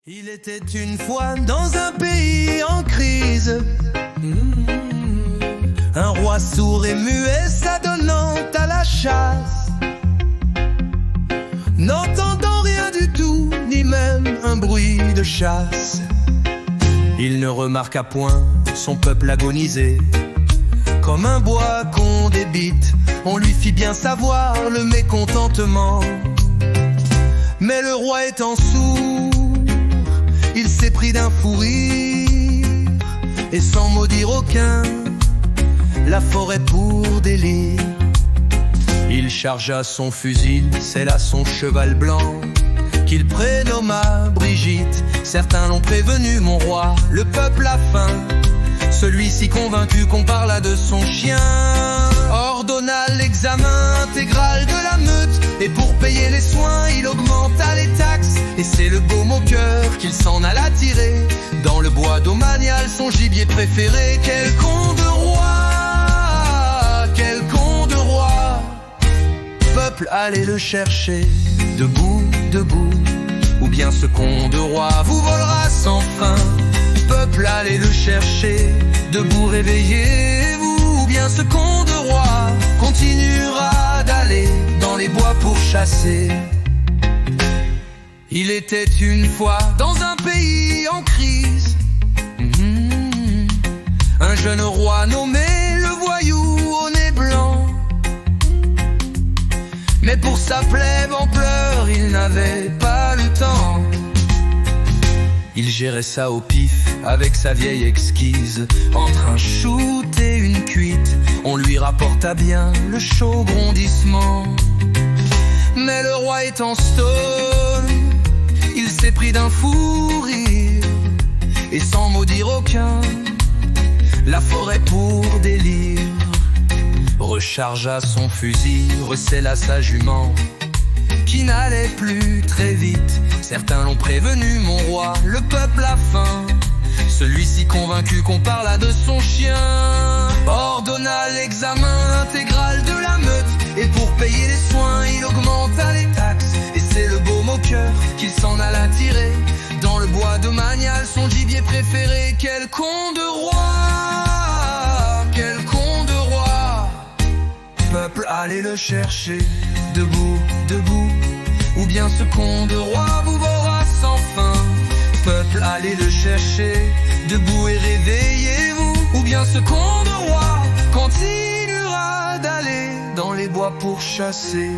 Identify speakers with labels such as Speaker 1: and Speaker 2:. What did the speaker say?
Speaker 1: Il était une fois dans un pays en crise, un roi sourd et muet s'adonnant à la chasse, n'entendant rien du tout, ni même un bruit de chasse. Il ne remarqua point son peuple agonisé, comme un bois qu'on débite. On lui fit bien savoir le mécontentement, mais le roi étant sourd, il s'est pris d'un fou rire, et sans mot dire aucun, la forêt pour délire. Il chargea son fusil, sella son cheval blanc, qu'il prénomma Brigitte. Certains l'ont prévenu, mon roi, le peuple a faim. Celui-ci convaincu qu'on parla de son chien, ordonna l'examen intégral de la meute, et pour payer les soins, il augmenta les taxes. Et c'est le beau moqueur qu'il s'en alla tirer dans le bois domanial, son gibier préféré. Quel con de roi, quel con de roi! Peuple, allez le chercher, debout, debout, ou bien ce con de roi vous volera sans fin. Peuple, allez le chercher, debout, réveillez-vous, ou bien ce con de roi continuera d'aller dans les bois pour chasser. Il était une fois dans un pays en crise, un jeune roi nommé le voyou au nez blanc. Mais pour sa plèbe en pleurs, il n'avait pas le temps. Il gérait ça au pif avec sa vieille exquise. Entre un shoot et une cuite, on lui rapporta bien le chaud grondissement. Mais le roi étant stone, il s'est pris d'un fou rire, et sans mot dire aucun, la forêt pour délire. Rechargea son fusil, recella sa jument, qui n'allait plus très vite. Certains l'ont prévenu, mon roi, le peuple a faim. Celui-ci convaincu qu'on parla de son chien, ordonna l'examen intégral de la meute, et pour payer les soins, il augmenta les taxes. Et c'est le beau moqueur qu'il s'en alla tirer dans le bois domanial, son gibier préféré. Quel con de roi, quel con de roi! Peuple, allez le chercher, debout, debout, ou bien ce con de roi vous volera sans fin. Peuple, allez le chercher, debout et réveillez-vous, ou bien ce con de roi continuera d'aller dans les bois pour chasser.